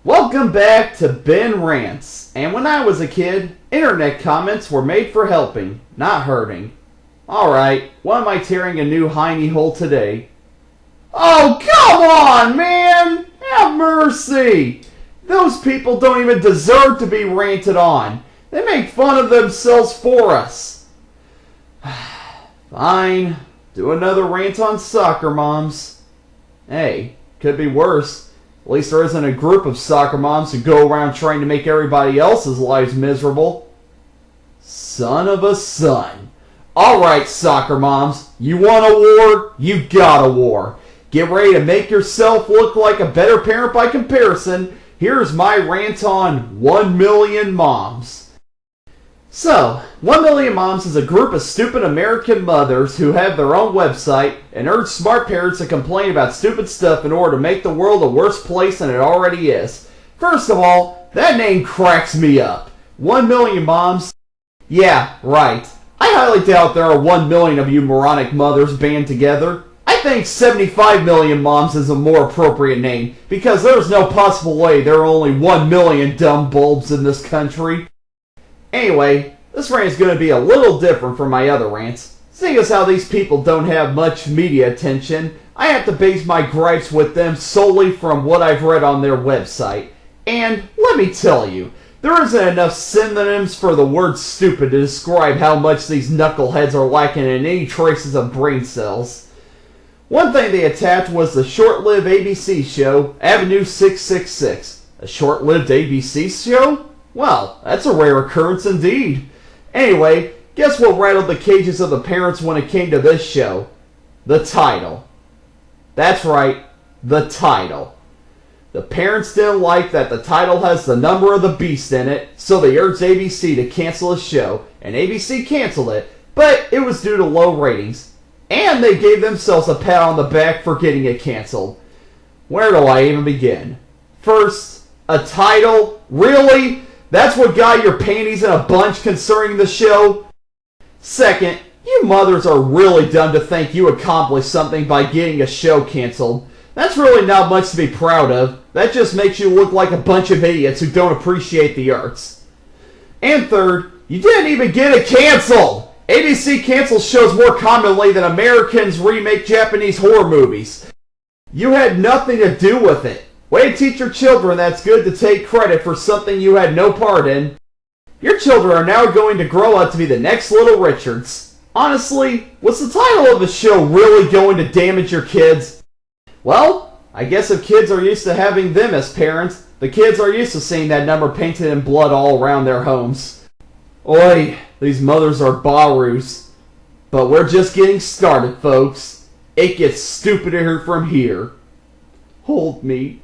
Welcome back to Ben Rants. And when I was a kid, internet comments were made for helping, not hurting. Alright, why am I tearing a new hiney hole today? Oh, come on, man! Have mercy! Those people don't even deserve to be ranted on. They make fun of themselves for us. Fine, do another rant on soccer moms. Hey, could be worse. At least there isn't a group of soccer moms who go around trying to make everybody else's lives miserable. Son of a son. Alright, soccer moms, you want a war? You got a war. Get ready to make yourself look like a better parent by comparison. Here's my rant on 1 million moms. So, 1 million moms is a group of stupid American mothers who have their own website and urge smart parents to complain about stupid stuff in order to make the world a worse place than it already is. First of all, that name cracks me up. 1 million moms? Yeah, right. I highly doubt there are 1 million of you moronic mothers band together. I think 75 million moms is a more appropriate name, because there's no possible way there are only 1 million dumb bulbs in this country. Anyway, this rant is going to be a little different from my other rants. Seeing as how these people don't have much media attention, I have to base my gripes with them solely from what I've read on their website. And let me tell you, there isn't enough synonyms for the word stupid to describe how much these knuckleheads are lacking in any traces of brain cells. One thing they attacked was the short-lived ABC show, Avenue 666. A short-lived ABC show? Well, that's a rare occurrence indeed. Anyway, guess what rattled the cages of the parents when it came to this show? The title. That's right, the title. The parents didn't like that the title has the number of the beast in it, so they urged ABC to cancel the show, and ABC canceled it, but it was due to low ratings. And they gave themselves a pat on the back for getting it canceled. Where do I even begin? First, a title? Really? That's what got your panties in a bunch concerning the show? Second, you mothers are really dumb to think you accomplished something by getting a show canceled. That's really not much to be proud of. That just makes you look like a bunch of idiots who don't appreciate the arts. And third, you didn't even get it canceled! ABC cancels shows more commonly than Americans remake Japanese horror movies. You had nothing to do with it. Way to teach your children that it's good to take credit for something you had no part in. Your children are now going to grow up to be the next Little Richards. Honestly, was the title of the show really going to damage your kids? Well, I guess if kids are used to having them as parents, the kids are used to seeing that number painted in blood all around their homes. Oi, these mothers are barus. But we're just getting started, folks. It gets stupider from here. Hold me.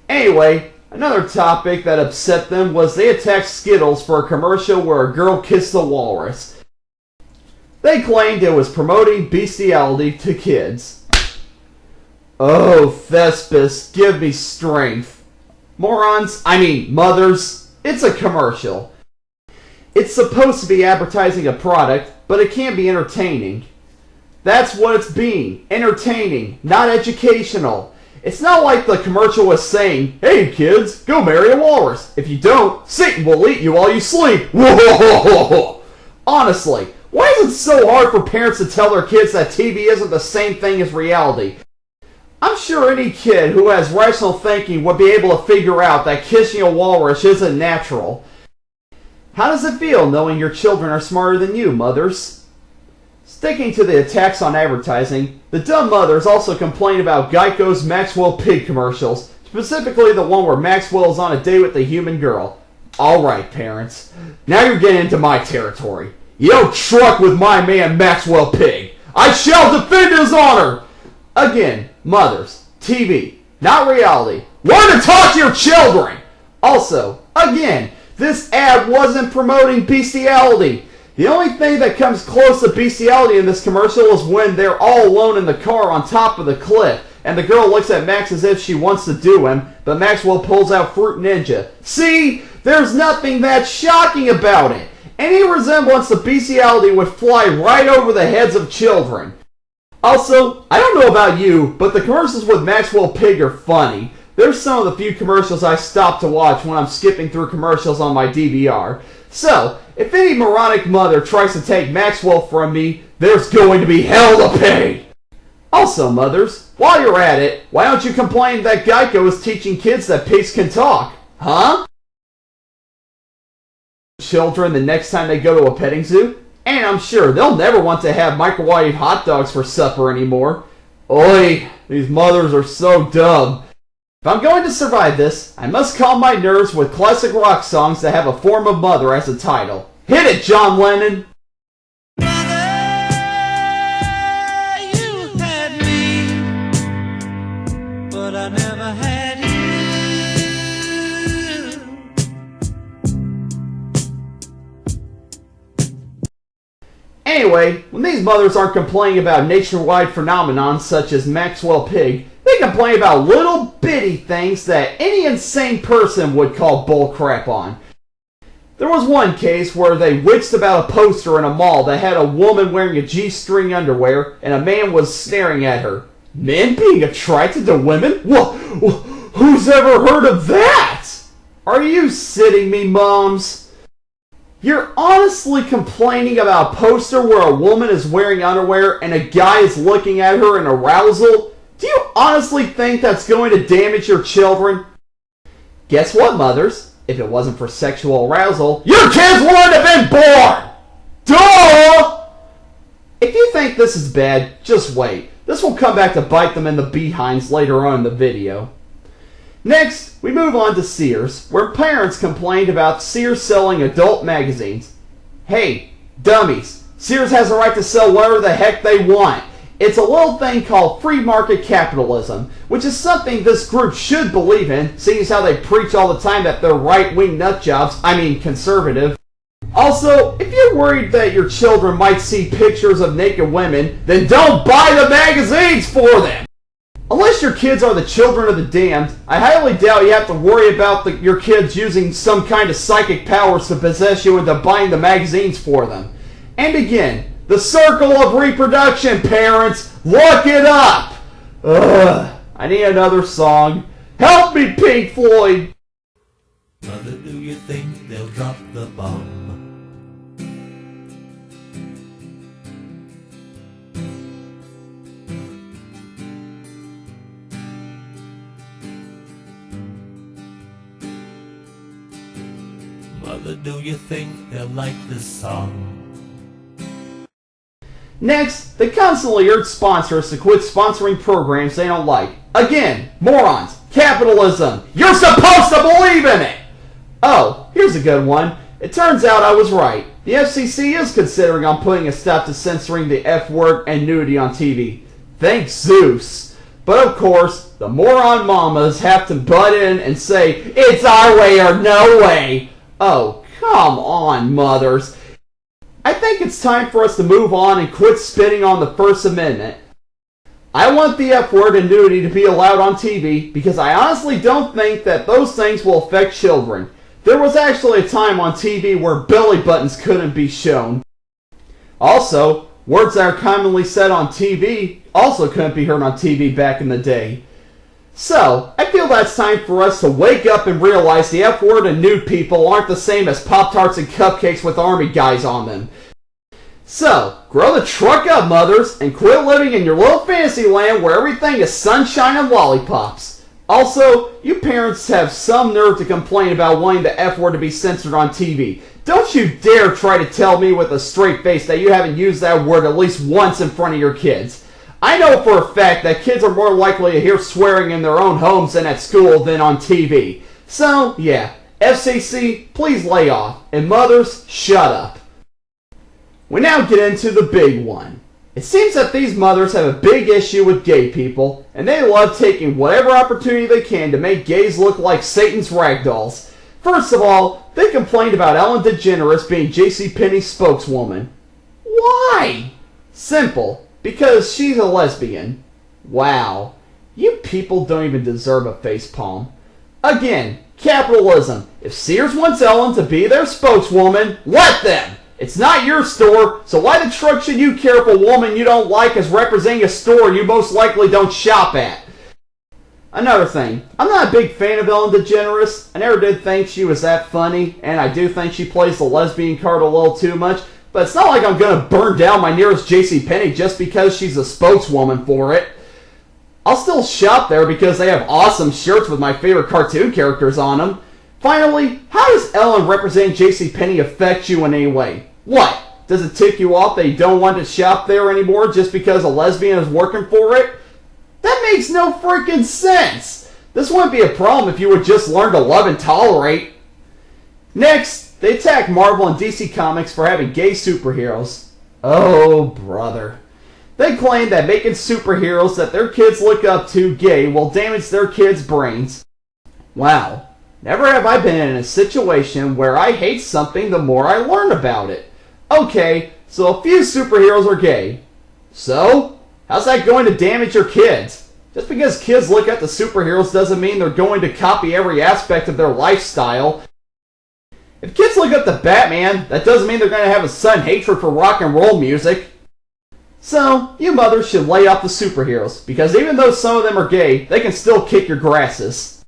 Anyway, another topic that upset them was they attacked Skittles for a commercial where a girl kissed a walrus. They claimed it was promoting bestiality to kids. Oh, Thespis, give me strength. Morons, I mean mothers, it's a commercial. It's supposed to be advertising a product, but it can't be entertaining. That's what it's being, entertaining, not educational. It's not like the commercial was saying, hey kids, go marry a walrus. If you don't, Satan will eat you while you sleep. Whoa! Honestly, why is it so hard for parents to tell their kids that TV isn't the same thing as reality? I'm sure any kid who has rational thinking would be able to figure out that kissing a walrus isn't natural. How does it feel knowing your children are smarter than you, mothers? Sticking to the attacks on advertising, the dumb mothers also complain about Geico's Maxwell Pig commercials, specifically the one where Maxwell is on a date with a human girl. Alright, parents. Now you're getting into my territory. You don't truck with my man Maxwell Pig. I shall defend his honor! Again, mothers, TV, not reality. Learn to talk to your children! Also, again, this ad wasn't promoting bestiality. The only thing that comes close to bestiality in this commercial is when they're all alone in the car on top of the cliff, and the girl looks at Max as if she wants to do him, but Maxwell pulls out Fruit Ninja. See? There's nothing that shocking about it. Any resemblance to bestiality would fly right over the heads of children. Also, I don't know about you, but the commercials with Maxwell Pig are funny. there's some of the few commercials I stop to watch when I'm skipping through commercials on my DVR. So, if any moronic mother tries to take Maxwell from me, there's going to be hell to pay! Also, mothers, while you're at it, why don't you complain that Geico is teaching kids that pigs can talk? Huh? Children the next time they go to a petting zoo? And I'm sure they'll never want to have microwave hot dogs for supper anymore. Oi, these mothers are so dumb. If I'm going to survive this, I must calm my nerves with classic rock songs that have a form of mother as a title. Hit it, John Lennon! Mother, you had me, but I never had you. Anyway, when these mothers aren't complaining about nationwide phenomenons such as Maxwell Pig, they complain about little bitty things that any insane person would call bullcrap on. There was one case where they witched about a poster in a mall that had a woman wearing a G-string underwear and a man was staring at her. Men being attracted to women? Who's ever heard of that? Are you sitting me, moms? You're honestly complaining about a poster where a woman is wearing underwear and a guy is looking at her in arousal? Do you honestly think that's going to damage your children? Guess what, mothers? If it wasn't for sexual arousal, your kids wouldn't have been born! Duh! If you think this is bad, just wait. This will come back to bite them in the behinds later on in the video. Next, we move on to Sears, where parents complained about Sears selling adult magazines. Hey, dummies, Sears has a right to sell whatever the heck they want. It's a little thing called free market capitalism, which is something this group should believe in, seeing as how they preach all the time that they're right-wing nutjobs, conservative. Also, if you're worried that your children might see pictures of naked women, then don't buy the magazines for them! Unless your kids are the children of the damned, I highly doubt you have to worry about your kids using some kind of psychic powers to possess you into buying the magazines for them. And again, the circle of reproduction, parents! Look it up! Ugh, I need another song. Help me, Pink Floyd! Mother, do you think they'll drop the bomb? Mother, do you think they'll like this song? Next, they constantly urge sponsors to quit sponsoring programs they don't like. Again, morons, capitalism, you're supposed to believe in it! Oh, here's a good one. It turns out I was right. The FCC is considering on putting a stop to censoring the F word and nudity on TV. Thanks Zeus. But of course, the moron mamas have to butt in and say, it's our way or no way! Oh, come on, mothers. I think it's time for us to move on and quit spitting on the First Amendment. I want the F word and nudity to be allowed on TV because I honestly don't think that those things will affect children. There was actually a time on TV where belly buttons couldn't be shown. Also, words that are commonly said on TV also couldn't be heard on TV back in the day. So, I feel that's time for us to wake up and realize the F word and nude people aren't the same as Pop-Tarts and cupcakes with army guys on them. So, grow the truck up, mothers, and quit living in your little fantasy land where everything is sunshine and lollipops. Also, you parents have some nerve to complain about wanting the F word to be censored on TV. Don't you dare try to tell me with a straight face that you haven't used that word at least once in front of your kids. I know for a fact that kids are more likely to hear swearing in their own homes and at school than on TV. So, yeah, FCC, please lay off, and mothers, shut up. We now get into the big one. It seems that these mothers have a big issue with gay people, and they love taking whatever opportunity they can to make gays look like Satan's ragdolls. First of all, they complained about Ellen DeGeneres being JCPenney's spokeswoman. Why? Simple. Because she's a lesbian. Wow. You people don't even deserve a facepalm. Again, capitalism. If Sears wants Ellen to be their spokeswoman, let them! It's not your store, so why the truck should you care if a woman you don't like is representing a store you most likely don't shop at? Another thing, I'm not a big fan of Ellen DeGeneres. I never did think she was that funny, and I do think she plays the lesbian card a little too much, but it's not like I'm gonna burn down my nearest JCPenney just because she's a spokeswoman for it. I'll still shop there because they have awesome shirts with my favorite cartoon characters on them. Finally, how does Ellen representing JCPenney affect you in any way? What? Does it tick you off that you don't want to shop there anymore just because a lesbian is working for it? That makes no freaking sense! This wouldn't be a problem if you would just learn to love and tolerate. Next, they attack Marvel and DC Comics for having gay superheroes. Oh, brother. They claim that making superheroes that their kids look up to gay will damage their kids' brains. Wow. Never have I been in a situation where I hate something the more I learn about it. Okay, so a few superheroes are gay. So? How's that going to damage your kids? Just because kids look at the superheroes doesn't mean they're going to copy every aspect of their lifestyle. If kids look up to Batman, that doesn't mean they're going to have a sudden hatred for rock and roll music. So, you mothers should lay off the superheroes, because even though some of them are gay, they can still kick your grasses.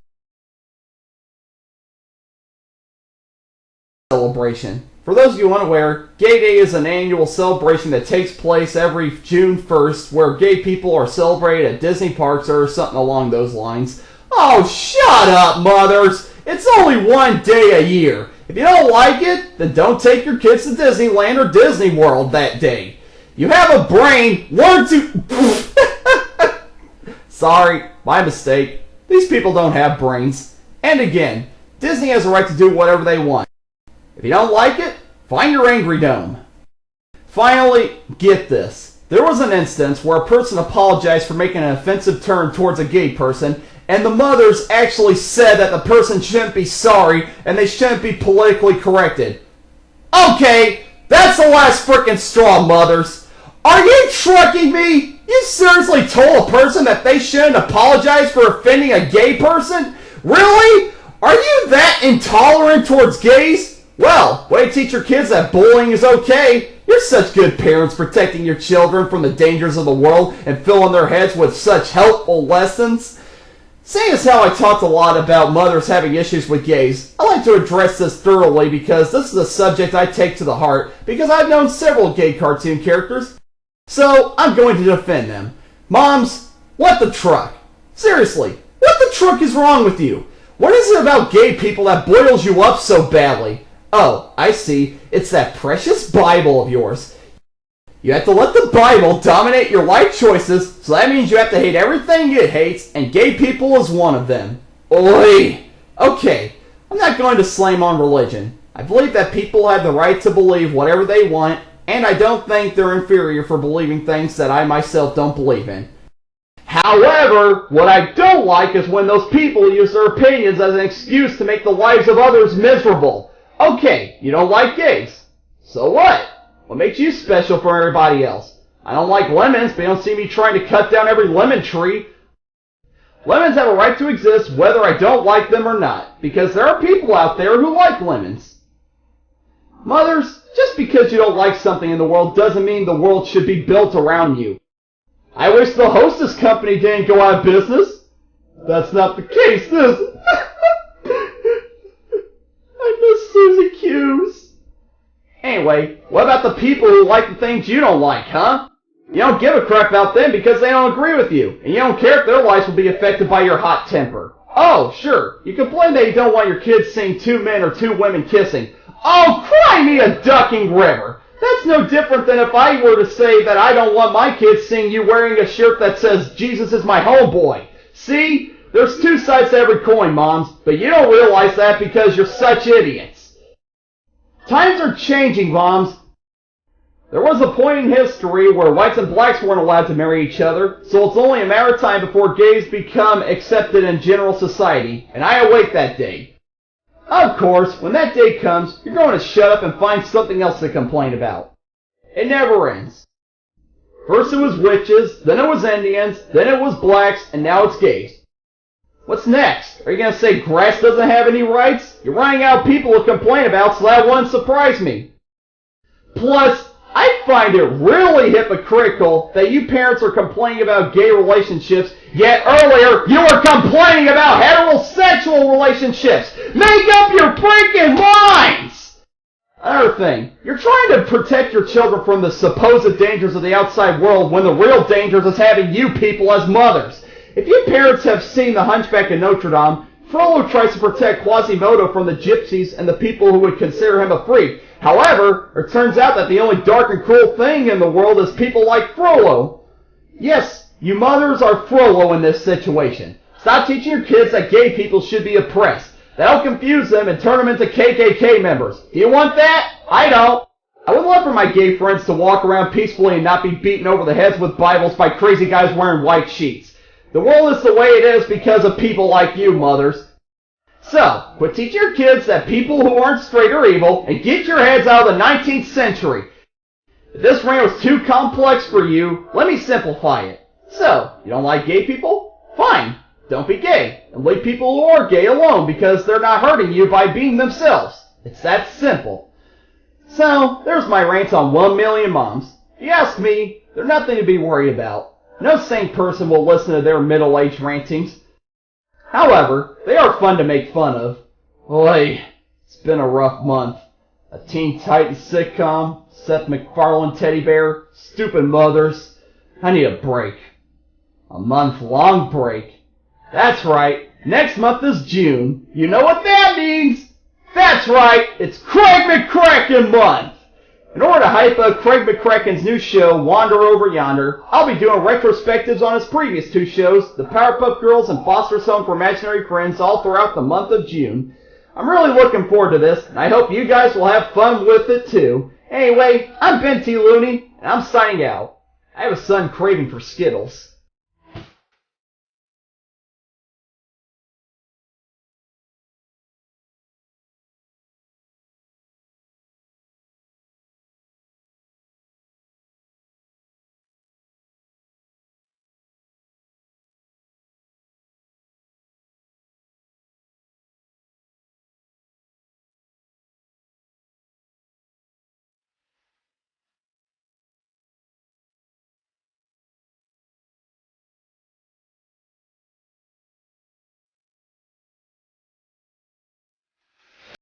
Celebration. For those of you unaware, Gay Day is an annual celebration that takes place every June 1st where gay people are celebrated at Disney parks or something along those lines. Oh, shut up, mothers! It's only one day a year. If you don't like it, then don't take your kids to Disneyland or Disney World that day. You have a brain, learn to... Sorry, my mistake. These people don't have brains. And again, Disney has a right to do whatever they want. If you don't like it, find your angry dome. Finally, get this. There was an instance where a person apologized for making an offensive turn towards a gay person, and the mothers actually said that the person shouldn't be sorry and they shouldn't be politically corrected. Okay, that's the last frickin' straw, mothers. Are you trucking me? You seriously told a person that they shouldn't apologize for offending a gay person? Really? Are you that intolerant towards gays? Well, way to teach your kids that bullying is okay. You're such good parents protecting your children from the dangers of the world and filling their heads with such helpful lessons. Seeing as how I talked a lot about mothers having issues with gays, I like to address this thoroughly because this is a subject I take to the heart because I've known several gay cartoon characters. So, I'm going to defend them. Moms, what the truck? Seriously, what the truck is wrong with you? What is it about gay people that boils you up so badly? Oh, I see. It's that precious Bible of yours. You have to let the Bible dominate your life choices, so that means you have to hate everything it hates, and gay people is one of them. Oi! Okay, I'm not going to slam on religion. I believe that people have the right to believe whatever they want, and I don't think they're inferior for believing things that I myself don't believe in. However, what I don't like is when those people use their opinions as an excuse to make the lives of others miserable. Okay, you don't like gays. So what? What makes you special from everybody else? I don't like lemons, but you don't see me trying to cut down every lemon tree. Lemons have a right to exist whether I don't like them or not, because there are people out there who like lemons. Mothers, just because you don't like something in the world doesn't mean the world should be built around you. I wish the Hostess Company didn't go out of business. That's not the case, is it? I miss Susie Q's. Anyway, what about the people who like the things you don't like, huh? You don't give a crap about them because they don't agree with you, and you don't care if their lives will be affected by your hot temper. Oh, sure, you complain that you don't want your kids seeing two men or two women kissing. Oh, cry me a ducking river! That's no different than if I were to say that I don't want my kids seeing you wearing a shirt that says, Jesus is my homeboy. See? There's two sides to every coin, moms, but you don't realize that because you're such idiots. Times are changing, moms. There was a point in history where whites and blacks weren't allowed to marry each other, so it's only a matter of time before gays become accepted in general society, and I await that day. Of course, when that day comes, you're going to shut up and find something else to complain about. It never ends. First it was witches, then it was Indians, then it was blacks, and now it's gays. What's next? Are you going to say grass doesn't have any rights? You're running out of people to complain about, so that wouldn't surprise me. Plus, I find it really hypocritical that you parents are complaining about gay relationships, yet earlier you were complaining about heterosexual relationships. Make up your freaking minds! Another thing, you're trying to protect your children from the supposed dangers of the outside world when the real danger is having you people as mothers. If you parents have seen The Hunchback of Notre Dame, Frollo tries to protect Quasimodo from the gypsies and the people who would consider him a freak. However, it turns out that the only dark and cruel thing in the world is people like Frollo. Yes, you mothers are Frollo in this situation. Stop teaching your kids that gay people should be oppressed. That'll confuse them and turn them into KKK members. Do you want that? I don't. I would love for my gay friends to walk around peacefully and not be beaten over the heads with Bibles by crazy guys wearing white sheets. The world is the way it is because of people like you, mothers. So, quit teaching your kids that people who aren't straight are evil, and get your heads out of the 19th century. If this rant was too complex for you, let me simplify it. So, you don't like gay people? Fine, don't be gay, and leave people who are gay alone because they're not hurting you by being themselves. It's that simple. So, there's my rant on 1 million moms. If you ask me, they're nothing to be worried about. No sane person will listen to their middle-aged rantings. However, they are fun to make fun of. Oy, it's been a rough month. A Teen Titans sitcom, Seth MacFarlane teddy bear, stupid mothers. I need a break. A month-long break. That's right, next month is June. You know what that means? That's right, it's Craig McCracken month. In order to hype up Craig McCracken's new show, Wander Over Yonder, I'll be doing retrospectives on his previous 2 shows, The Powerpuff Girls and Foster's Home for Imaginary Friends, all throughout the month of June. I'm really looking forward to this, and I hope you guys will have fun with it too. Anyway, I'm Benthelooney, and I'm signing out. I have a son craving for Skittles.